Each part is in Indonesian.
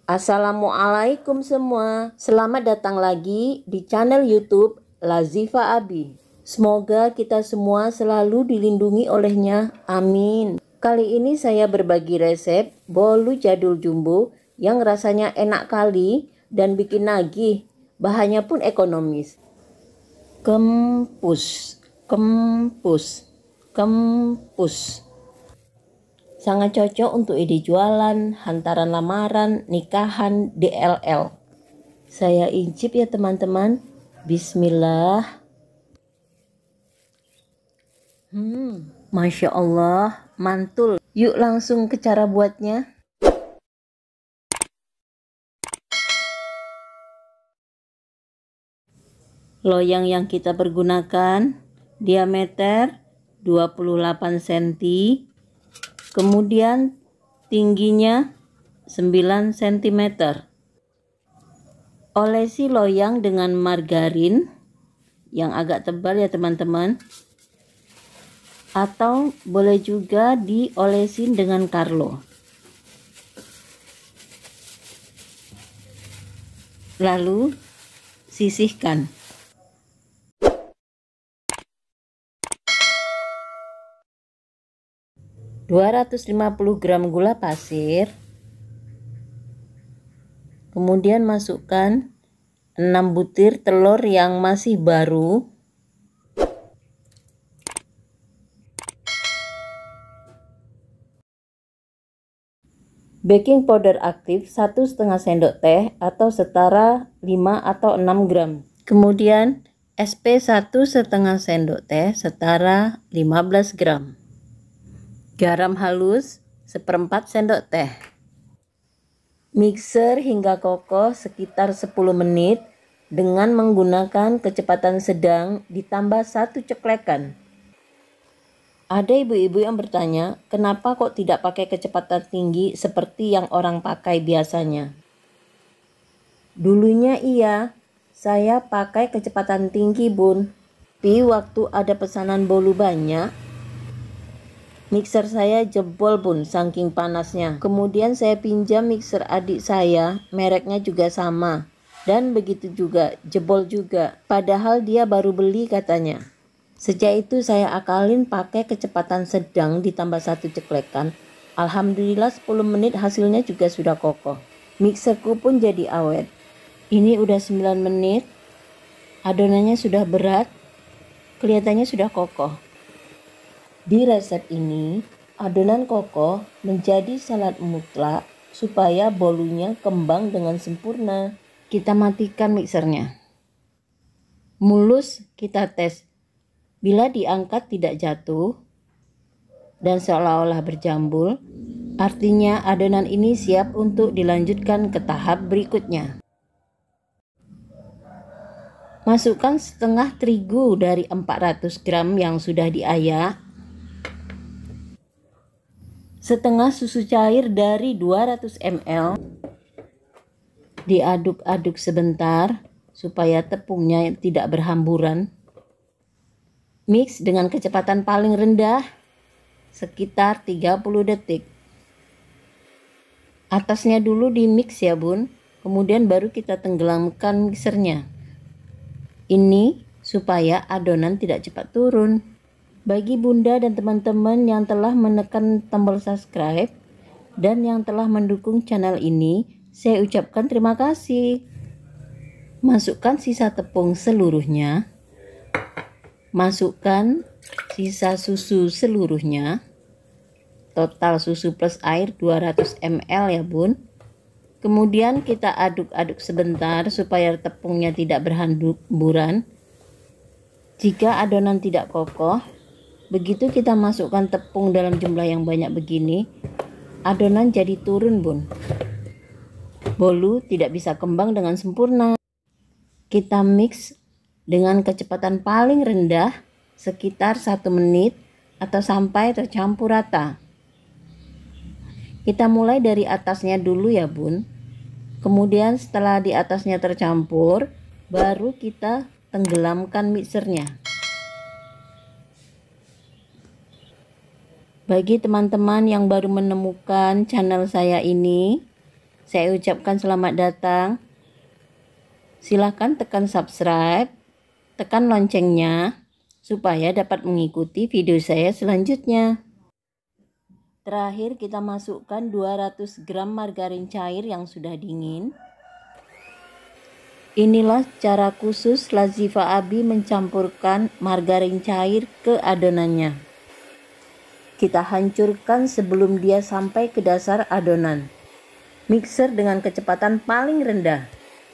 Assalamualaikum semua. Selamat datang lagi di channel YouTube Lazifa Abi. Semoga kita semua selalu dilindungi olehnya. Amin. Kali ini saya berbagi resep bolu jadul jumbo yang rasanya enak kali dan bikin nagih. Bahannya pun ekonomis. Kempus, kempus, kempus. Sangat cocok untuk ide jualan, hantaran lamaran, nikahan, DLL. Saya incip ya teman-teman. Bismillah. Masya Allah, mantul. Yuk langsung ke cara buatnya. Loyang yang kita pergunakan diameter 28 cm. Kemudian tingginya 9 cm. Olesi loyang dengan margarin yang agak tebal ya teman-teman. Atau boleh juga diolesin dengan Carlo. Lalu sisihkan. ...250 gram gula pasir, kemudian masukkan 6 butir telur yang masih baru, baking powder aktif 1,5 sendok teh atau setara 5 atau 6 gram, kemudian SP 1,5 sendok teh setara 15 gram, garam halus 1/4 sendok teh. Mixer hingga kokoh sekitar 10 menit dengan menggunakan kecepatan sedang ditambah 1 ceklekan. Ada ibu-ibu yang bertanya, kenapa kok tidak pakai kecepatan tinggi seperti yang orang pakai biasanya? Dulunya iya, saya pakai kecepatan tinggi bun. Tapi waktu ada pesanan bolu banyak, mixer saya jebol bun saking panasnya. Kemudian saya pinjam mixer adik saya, mereknya juga sama. Dan begitu juga, jebol juga. Padahal dia baru beli katanya. Sejak itu saya akalin pakai kecepatan sedang ditambah 1 ceklekan. Alhamdulillah 10 menit hasilnya juga sudah kokoh. Mixerku pun jadi awet. Ini udah 9 menit. Adonannya sudah berat. Kelihatannya sudah kokoh. Di resep ini, adonan kokoh menjadi syarat mutlak supaya bolunya kembang dengan sempurna. Kita matikan mixernya. Mulus kita tes. Bila diangkat tidak jatuh dan seolah-olah berjambul, artinya adonan ini siap untuk dilanjutkan ke tahap berikutnya. Masukkan setengah terigu dari 400 gram yang sudah diayak, setengah susu cair dari 200 ml, diaduk-aduk sebentar supaya tepungnya tidak berhamburan. Mix dengan kecepatan paling rendah sekitar 30 detik. Atasnya dulu di mix ya bun, kemudian baru kita tenggelamkan mixernya. Ini supaya adonan tidak cepat turun. Bagi bunda dan teman-teman yang telah menekan tombol subscribe dan yang telah mendukung channel ini, saya ucapkan terima kasih. Masukkan sisa tepung seluruhnya. Masukkan sisa susu seluruhnya. Total susu plus air 200 ml ya bun. Kemudian kita aduk-aduk sebentar supaya tepungnya tidak berhamburan. Jika adonan tidak kokoh, begitu kita masukkan tepung dalam jumlah yang banyak begini, adonan jadi turun bun. Bolu tidak bisa kembang dengan sempurna. Kita mix dengan kecepatan paling rendah sekitar 1 menit atau sampai tercampur rata. Kita mulai dari atasnya dulu ya bun. Kemudian setelah di atasnya tercampur, baru kita tenggelamkan mixernya. Bagi teman-teman yang baru menemukan channel saya ini, Saya ucapkan selamat datang. Silahkan tekan subscribe, tekan loncengnya, supaya dapat mengikuti video saya selanjutnya. Terakhir kita masukkan 200 gram margarin cair yang sudah dingin. Inilah cara khusus Lazifa Abi mencampurkan margarin cair ke adonannya. Kita hancurkan sebelum dia sampai ke dasar adonan. Mixer dengan kecepatan paling rendah.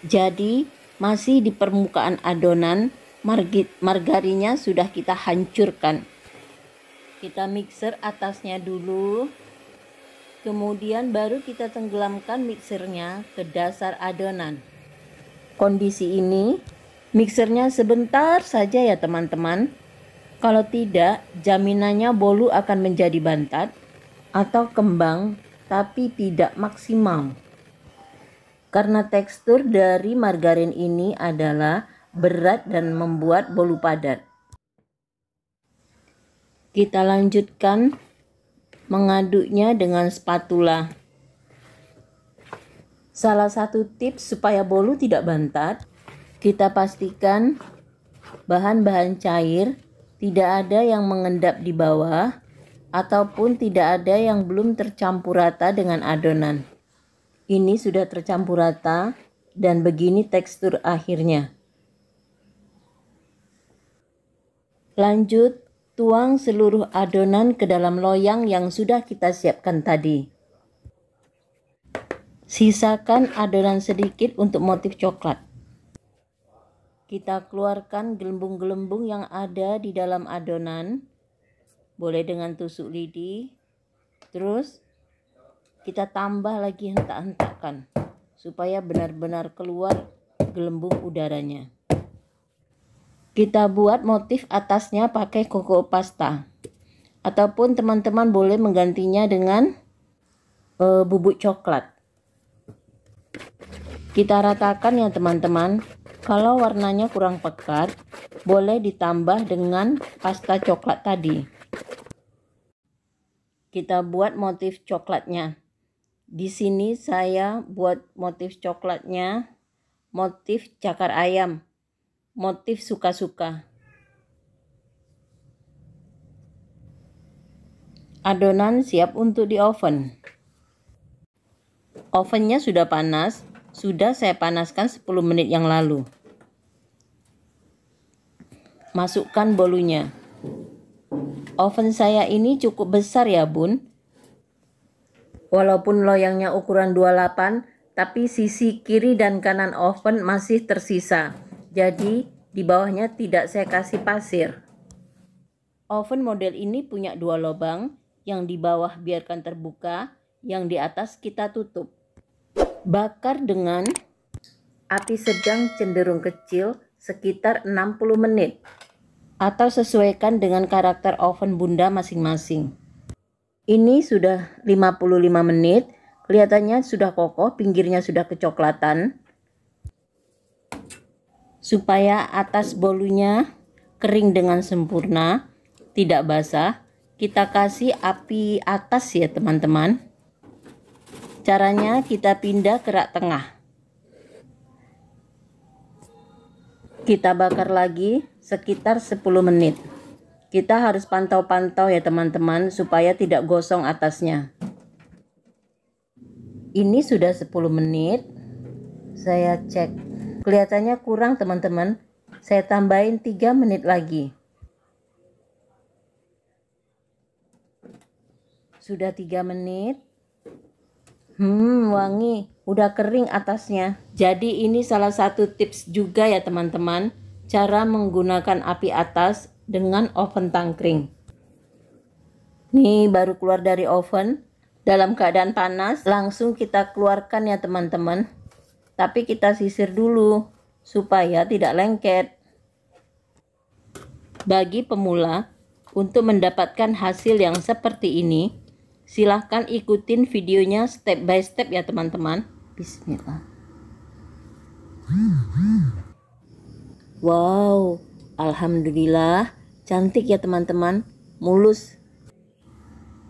Jadi masih di permukaan adonan, margarinnya sudah kita hancurkan. Kita mixer atasnya dulu. Kemudian baru kita tenggelamkan mixernya ke dasar adonan. Kondisi ini, mixernya sebentar saja ya teman-teman. Kalau tidak, jaminannya bolu akan menjadi bantat atau kembang, tapi tidak maksimal. Karena tekstur dari margarin ini adalah berat dan membuat bolu padat. Kita lanjutkan mengaduknya dengan spatula. Salah satu tips supaya bolu tidak bantat, kita pastikan bahan-bahan cair tidak ada yang mengendap di bawah ataupun tidak ada yang belum tercampur rata dengan adonan. Ini sudah tercampur rata dan begini tekstur akhirnya. Lanjut, tuang seluruh adonan ke dalam loyang yang sudah kita siapkan tadi. Sisakan adonan sedikit untuk motif coklat. Kita keluarkan gelembung-gelembung yang ada di dalam adonan. Boleh dengan tusuk lidi. Terus kita tambah lagi hentak-hentakan supaya benar-benar keluar gelembung udaranya. Kita buat motif atasnya pakai koko pasta. Ataupun teman-teman boleh menggantinya dengan bubuk coklat. Kita ratakan ya teman-teman. Kalau warnanya kurang pekat, boleh ditambah dengan pasta coklat tadi. Kita buat motif coklatnya. Di sini saya buat motif coklatnya, motif cakar ayam, motif suka-suka. Adonan siap untuk di oven. Ovennya sudah panas, sudah saya panaskan 10 menit yang lalu. Masukkan bolunya. Oven saya ini cukup besar ya bun. Walaupun loyangnya ukuran 28, tapi sisi kiri dan kanan oven masih tersisa. Jadi di bawahnya tidak saya kasih pasir. Oven model ini punya 2 lubang, yang di bawah biarkan terbuka, yang di atas kita tutup. Bakar dengan api sedang cenderung kecil sekitar 60 menit. Atau sesuaikan dengan karakter oven bunda masing-masing. Ini sudah 55 menit, kelihatannya sudah kokoh, pinggirnya sudah kecoklatan. Supaya atas bolunya kering dengan sempurna, tidak basah, kita kasih api atas ya teman-teman. Caranya kita pindah ke rak tengah. Kita bakar lagi sekitar 10 menit. Kita harus pantau-pantau ya teman-teman supaya tidak gosong atasnya. Ini sudah 10 menit. Saya cek. Kelihatannya kurang teman-teman. Saya tambahin 3 menit lagi. Sudah 3 menit. Wangi. Udah kering atasnya. Jadi ini salah satu tips juga ya teman-teman. Cara menggunakan api atas dengan oven tangkring. Nih baru keluar dari oven. Dalam keadaan panas. Langsung kita keluarkan ya teman-teman. Tapi kita sisir dulu. Supaya tidak lengket. Bagi pemula. Untuk mendapatkan hasil yang seperti ini. Silahkan ikutin videonya step by step ya teman-teman. Bismillah. Wow, alhamdulillah cantik ya teman-teman, mulus.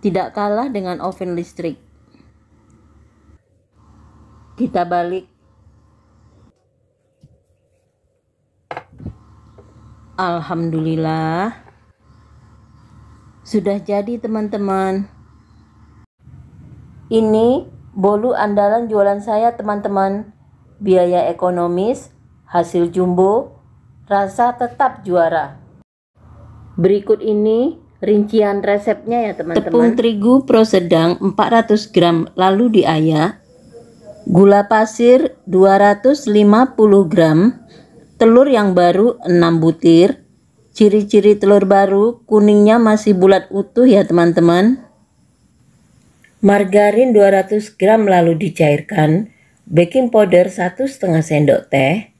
Tidak kalah dengan oven listrik. Kita balik. Alhamdulillah. Sudah jadi teman-teman. Ini bolu andalan jualan saya teman-teman. Biaya ekonomis, hasil jumbo, rasa tetap juara. Berikut ini rincian resepnya ya teman-teman. Tepung terigu pro sedang 400 gram lalu diayak. Gula pasir 250 gram. Telur yang baru 6 butir. Ciri-ciri telur baru, kuningnya masih bulat utuh ya teman-teman. Margarin 200 gram lalu dicairkan. Baking powder 1,5 sendok teh.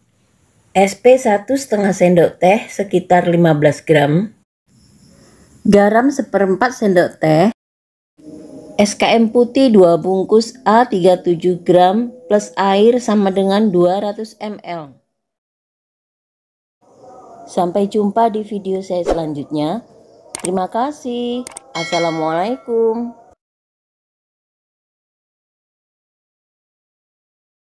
SP 1,5 sendok teh sekitar 15 gram. Garam 1/4 sendok teh. SKM putih 2 bungkus A37 gram plus air sama dengan 200 ml. Sampai jumpa di video saya selanjutnya. Terima kasih. Assalamualaikum.